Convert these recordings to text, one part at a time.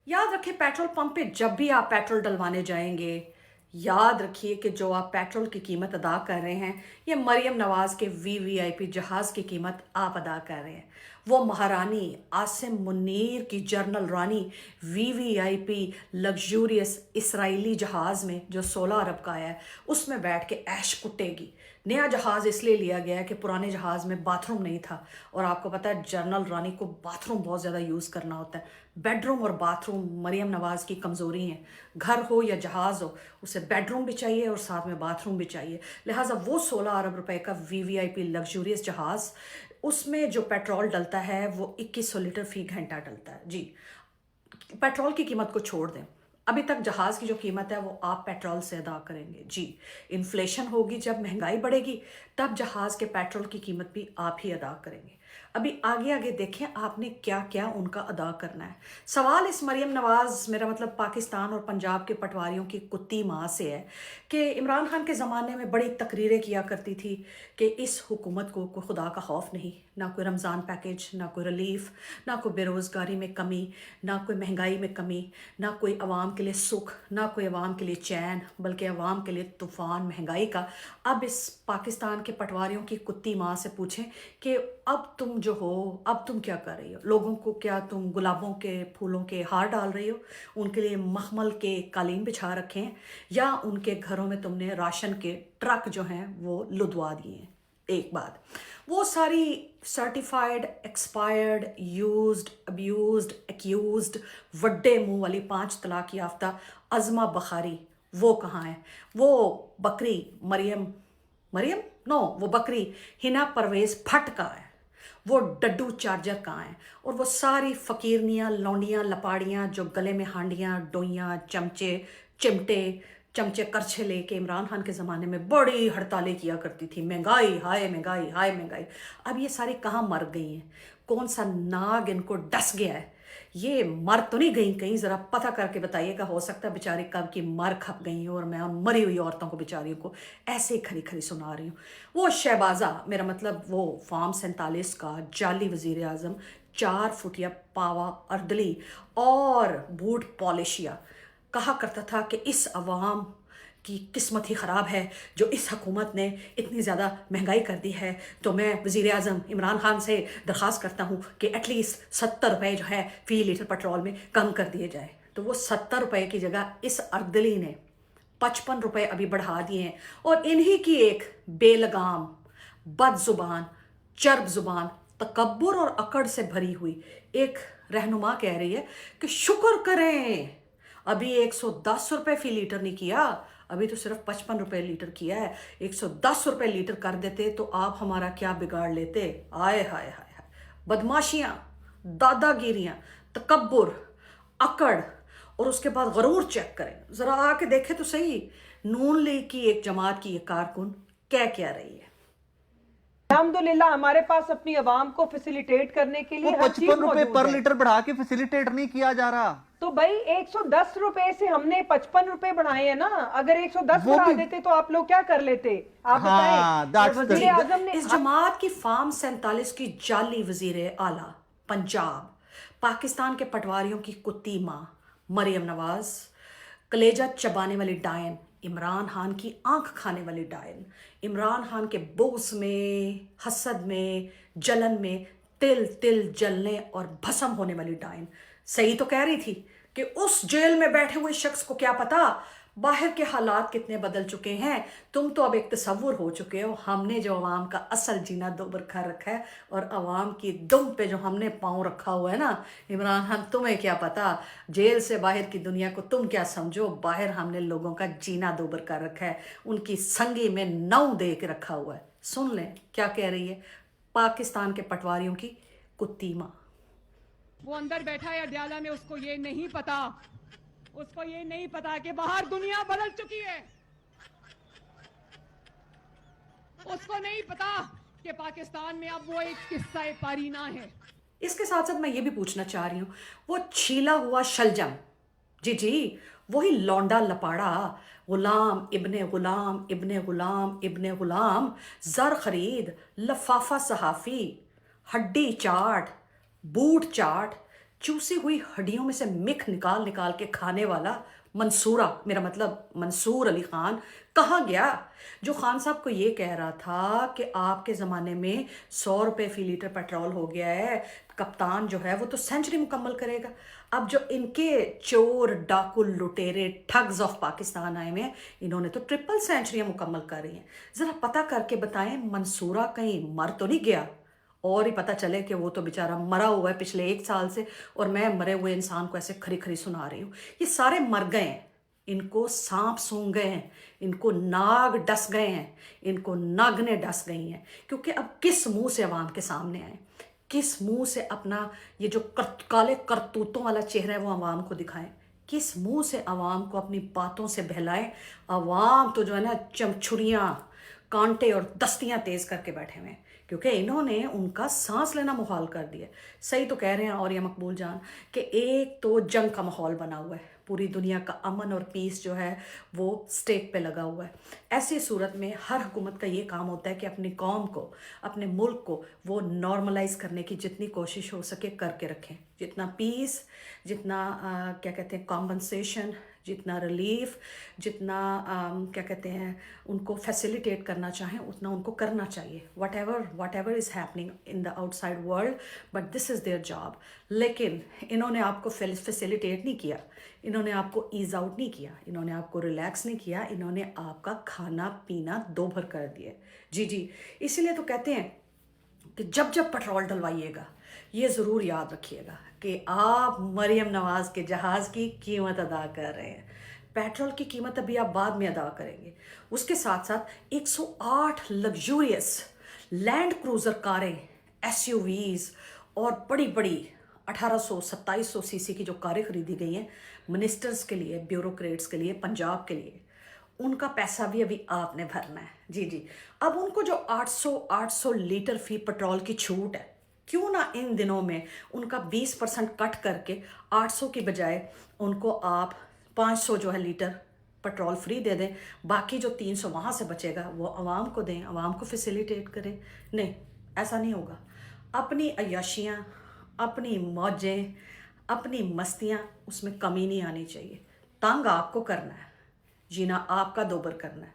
याद रखिए, petrol pump पे जब भी आप पेट्रोल डलवाने जाएंगे, याद रखिए कि जो आप पेट्रोल की कीमत अदा कर रहे हैं, ये मरियम नवाज के वीवीआईपी जहाज़ की कीमत आप अदा कर रहे हैं। वो महारानी आसिम मुनीर की जर्नल रानी वीवीआईपी लग्जूरियस इसराइली जहाज़ में जो 16 अरब का है, उसमें बैठ के ऐश कुटेगी। नया जहाज़ इसलिए लिया गया है कि पुराने जहाज़ में बाथरूम नहीं था, और आपको पता है जनरल रानी को बाथरूम बहुत ज़्यादा यूज़ करना होता है। बेडरूम और बाथरूम मरियम नवाज़ की कमज़ोरी हैं। घर हो या जहाज़ हो, उसे बेडरूम भी चाहिए और साथ में बाथरूम भी चाहिए। लिहाजा वो 16 अरब रुपए का वीवीआईपी लग्जूरियस जहाज़, उसमें जो पेट्रोल डलता है वो 2100 लीटर फी घंटा डलता है जी। पेट्रोल की कीमत को छोड़ दें, अभी तक जहाज़ की जो कीमत है वो आप पेट्रोल से अदा करेंगे जी। इन्फ्लेशन होगी, जब महंगाई बढ़ेगी तब जहाज़ के पेट्रोल की कीमत भी आप ही अदा करेंगे। अभी आगे आगे देखें आपने क्या क्या उनका अदा करना है। सवाल इस मरियम नवाज़, मेरा मतलब पाकिस्तान और पंजाब के पटवारियों की कुत्ती माँ से है कि इमरान खान के ज़माने में बड़ी तकरीरें किया करती थी कि इस हुकूमत को कोई खुदा का खौफ नहीं, ना कोई रमज़ान पैकेज, ना कोई रिलीफ, ना कोई बेरोज़गारी में कमी, ना कोई महंगाई में कमी, ना कोई अवाम के लिए सुख, ना कोई अवाम के लिए चैन, बल्कि अवाम के लिए तूफ़ान महंगाई का। अब इस पाकिस्तान के पटवारियों की कुत्ती माँ से पूछें कि अब तुम जो हो, अब तुम क्या कर रही हो? लोगों को क्या तुम गुलाबों के फूलों के हार डाल रही हो? उनके लिए मखमल के कालीन बिछा रखे हैं, या उनके घरों में तुमने राशन के ट्रक जो हैं वो लुदवा दिए हैं? एक बात, वो सारी certified expired used abused accused वड्डे मुंह वाली 5 तलाक याफ्ता अज़मा बखारी वो कहाँ है? वो बकरी मरियम, मरियम नो, वो बकरी हिना परवेज भट्ट कहाँ है? वो डड्डू चार्जर कहाँ है? और वो सारी फ़कीरनियाँ लौंडियाँ लपाड़ियाँ जो गले में हांडियाँ डोइयाँ चमचे चिमटे चमचे करछे लेके इमरान खान के ज़माने में बड़ी हड़तालें किया करती थी, महंगाई हाय महंगाई हाय महंगाई। अब ये सारी कहाँ मर गई हैं? कौन सा नाग इनको डस गया है? ये मर तो नहीं गई कहीं? ज़रा पता करके बताइएगा, हो सकता है बेचारी कब की मर खप गई हो और मैं उन मरी हुई औरतों को बेचारियों को ऐसे ही खरी खरी सुना रही हूँ। वो शहबाजा, मेरा मतलब वो फार्म 47 का जाली वज़ीर आज़म, 4 फुटिया पावा अर्दली और बूट पॉलिशिया, कहा करता था कि इस अवाम की किस्मत ही ख़राब है जो इस हुकूमत ने इतनी ज़्यादा महंगाई कर दी है। तो मैं वज़ीर आज़म इमरान खान से दरख्वास्त करता हूँ कि एटलीस्ट 70 रुपये जो है फ़ी लीटर पेट्रोल में कम कर दिए जाए। तो वो 70 रुपये की जगह इस अर्दली ने 55 रुपये अभी बढ़ा दिए हैं। और इन्हीं की एक बेलगाम बदजुबान चर्ब जुबान तकब्बुर और अकड़ से भरी हुई एक रहनुमा कह रही है कि शुक्र करें अभी 110 रुपये फ़ी लीटर नहीं किया, अभी तो सिर्फ 55 रुपये लीटर किया है। 110 रुपये लीटर कर देते तो आप हमारा क्या बिगाड़ लेते? आए हाय हाय हाय, बदमाशियाँ, दादागिरियाँ, तकब्बुर, अकड़, और उसके बाद गरूर चेक करें। ज़रा आके देखें तो सही, नून लीग की एक जमात की एक कारकुन क्या रही है। अल्हम्दुलिल्लाह हमारे पास अपनी आवाम को फैसिलिटेट करने के वो लिए हर चीज 55 रुपए मौजूद पर है। लीटर बढ़ा के फैसिलिटेट नहीं किया जा रहा। तो भाई 110 रुपए से हमने 55 रुपए बढ़ाए हैं ना, अगर 110 वो बढ़ा भी देते तो आप लोग क्या कर लेते? आप हाँ, बताएं। और दैट्स द वजीर आजम ने इस जमात की फार्म 47 की जाली वजीर आला पंजाब, पाकिस्तान के पटवारियों की कुत्ती माँ मरियम नवाज, कलेजा चबाने वाली डायन, इमरान खान की आंख खाने वाली डायन, इमरान खान के बोस में हसद में जलन में तिल तिल जलने और भस्म होने वाली डायन सही तो कह रही थी कि उस जेल में बैठे हुए शख्स को क्या पता बाहर के हालात कितने बदल चुके हैं। तुम तो अब एक तस्वुर हो चुके हो, हमने जो अवाम का असल जीना दोबर कर रखा है और अवाम की दुम पे जो हमने पाँव रखा हुआ है ना इमरान खान, तुम्हें क्या पता जेल से बाहर की दुनिया को तुम क्या समझो। बाहर हमने लोगों का जीना दोबर कर रखा है, उनकी संगी में नौ दे के रखा हुआ है। सुन लें क्या कह रही है पाकिस्तान के पटवारियों की कुत्ती माँ। वो अंदर बैठा है अडयाला में, उसको ये नहीं पता कि बाहर दुनिया बदल चुकी है। उसको नहीं पता कि पाकिस्तान में अब वो एक किस्सा पारीना है। इसके साथ साथ मैं ये भी पूछना चाह रही हूँ, वो छीला हुआ शलजम, जी जी, वही लौंडा लपाड़ा गुलाम इब्ने गुलाम इब्ने गुलाम इब्ने गुलाम, जर खरीद लफाफा सहाफ़ी, हड्डी चाट, बूट चाट, चूसी हुई हड्डियों में से मिख निकाल निकाल के खाने वाला मंसूरा, मेरा मतलब मंसूर अली खान, कहाँ गया? जो खान साहब को ये कह रहा था कि आपके ज़माने में 100 रुपये फी लीटर पेट्रोल हो गया है, कप्तान जो है वो तो सेंचुरी मुकम्मल करेगा। अब जो इनके चोर डाकू लुटेरे ठग्स ऑफ पाकिस्तान आए हुए हैं, इन्होंने तो ट्रिपल सेंचुरियाँ मुकम्मल कर रही हैं। ज़रा पता करके बताएं मंसूरा कहीं मर तो नहीं गया, और ही पता चले कि वो तो बेचारा मरा हुआ है पिछले 1 साल से, और मैं मरे हुए इंसान को ऐसे खरी खरी सुना रही हूँ। ये सारे मर गए हैं, इनको सांप सूंघ गए हैं, इनको नाग डस गए हैं, इनको नागने डस गई हैं। क्योंकि अब किस मुंह से अवाम के सामने आए, किस मुंह से अपना ये जो काले करतूतों वाला चेहरा है वो अवाम को दिखाएं, किस मुंह से अवाम को अपनी बातों से बहलाएं। अवाम तो जो है ना चमछुरियाँ, कांटे और दस्तियाँ तेज़ करके बैठे हुए हैं, क्योंकि इन्होंने उनका सांस लेना मुहाल कर दिया। सही तो कह रहे हैं और ये मकबूल जान कि एक तो जंग का माहौल बना हुआ है, पूरी दुनिया का अमन और पीस जो है वो स्टेक पे लगा हुआ है। ऐसी सूरत में हर हुकूमत का ये काम होता है कि अपनी कौम को, अपने मुल्क को वो नॉर्मलाइज करने की जितनी कोशिश हो सके करके रखें। जितना पीस, जितना क्या कहते हैं कॉम्पनसेशन, जितना रिलीफ, जितना क्या कहते हैं उनको फैसिलिटेट करना चाहें उतना उनको करना चाहिए। What ever is happening in the outside world, but this is their job. लेकिन इन्होंने आपको फैसिलिटेट नहीं किया, इन्होंने आपको ईज़ आउट नहीं किया, इन्होंने आपको रिलैक्स नहीं किया, इन्होंने आपका खाना पीना दो भर कर दिया। जी, इसीलिए तो कहते हैं कि जब जब पेट्रोल डलवाइएगा ये ज़रूर याद रखिएगा कि आप मरियम नवाज़ के जहाज़ की कीमत अदा कर रहे हैं। पेट्रोल की कीमत अभी आप बाद में अदा करेंगे। उसके साथ साथ 108 लग्जूरियस लैंड क्रूज़र कारें, SUVs और बड़ी बड़ी 1800-2700 सीसी की जो कारें खरीदी गई हैं मिनिस्टर्स के लिए, ब्यूरोक्रेट्स के लिए, पंजाब के लिए, उनका पैसा भी अभी आपने भरना है। जी, अब उनको जो 800 लीटर फी पेट्रोल की छूट है, क्यों ना इन दिनों में उनका 20% कट करके 800 की बजाय उनको आप 500 जो है लीटर पेट्रोल फ्री दे दें, बाकी जो 300 वहाँ से बचेगा वो आवाम को दें, आवाम को फैसिलिटेट करें। नहीं, ऐसा नहीं होगा। अपनी अय्याशियाँ, अपनी मौजें, अपनी मस्तियाँ, उसमें कमी नहीं आनी चाहिए। तंग आपको करना है, जीना आपका दोबर करना है,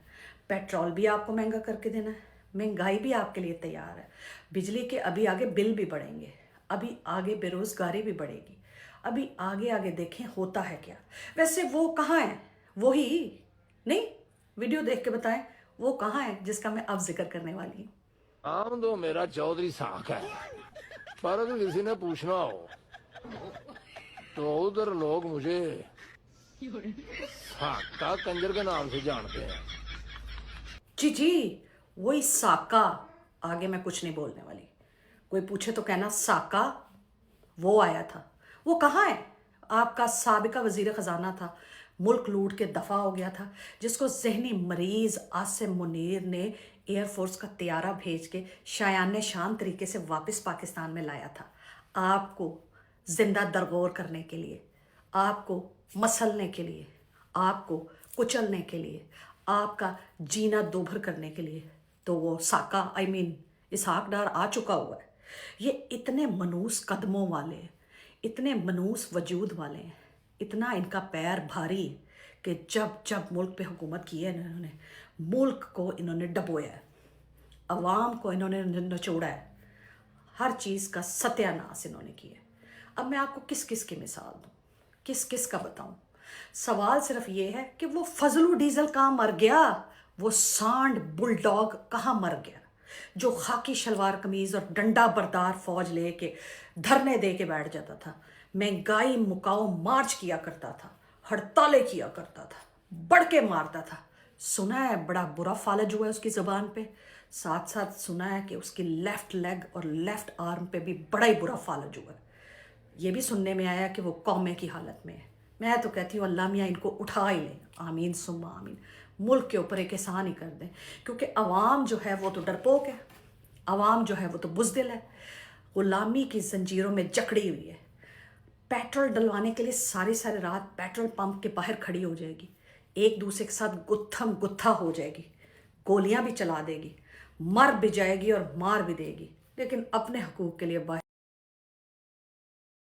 पेट्रोल भी आपको महंगा करके देना है, महंगाई भी आपके लिए तैयार है। बिजली के अभी आगे बिल भी बढ़ेंगे, अभी आगे बेरोज़गारी भी बढ़ेगी, अभी आगे आगे देखें होता है क्या। वैसे वो कहाँ है? वही नहीं, वीडियो देख के बताएं वो कहाँ है जिसका मैं अब जिक्र करने वाली हूँ। नाम तो मेरा चौधरी साख है, पर अगर किसी ने पूछना हो तो उधर लोग मुझे साका कंजर के नाम से जानते हैं। जी, वही साका। आगे मैं कुछ नहीं बोलने वाली। कोई पूछे तो कहना साका वो आया था। वो कहाँ है? आपका साबिका वजीर ख़जाना था, मुल्क लूट के दफ़ा हो गया था, जिसको जहनी मरीज़ आसिम मुनीर ने एयरफोर्स का तैयारा भेज के शायान शान तरीके से वापस पाकिस्तान में लाया था, आपको ज़िंदा दरगोर करने के लिए, आपको मसलने के लिए, आपको कुचलने के लिए, आपका जीना दोभर करने के लिए। तो वो साका इसहाक डार आ चुका हुआ है। ये इतने मनूस कदमों वाले, इतने मनूस वजूद वाले हैं, इतना इनका पैर भारी कि जब जब मुल्क पे हुकूमत की है इन्होंने, मुल्क को इन्होंने डबोया है, अवाम को इन्होंने नचोड़ा है, हर चीज़ का सत्यानाश इन्होंने किया है। अब मैं आपको किस किस की मिसाल दूँ, किस किस का बताऊँ? सवाल सिर्फ ये है कि वो फजलू डीजल कहाँ मर गया, वो सांड बुलडॉग कहाँ मर गया, जो खाकी शलवार कमीज़ और डंडा बरदार फौज लेके धरने दे के बैठ जाता था, महंगाई मुकाओ मार्च किया करता था, हड़तालें किया करता था, बढ़ के मारता था। सुना है बड़ा बुरा फालज हुआ है उसकी ज़बान पे, साथ साथ सुना है कि उसकी लेफ़्ट लेग और लेफ़्ट आर्म पे भी बड़ा ही बुरा फालज हुआ है। ये भी सुनने में आया कि वो कौमे की हालत में है। मैं तो कहती हूँ अल्लाह मियाँ इनको उठा ही लें, आमीन सुम्मा आमीन। मुल्क के ऊपर एक एहसान ही कर दें, क्योंकि अवाम जो है वो तो डरपोक है, अवाम जो है वो तो बुज़दिल है, ग़ुलामी की जंजीरों में जकड़ी हुई है। पेट्रोल डलवाने के लिए सारी रात पेट्रोल पंप के बाहर खड़ी हो जाएगी, एक दूसरे के साथ गुत्थम गुत्था हो जाएगी, गोलियां भी चला देगी, मर भी जाएगी और मार भी देगी, लेकिन अपने हकूक़ के लिए बाहर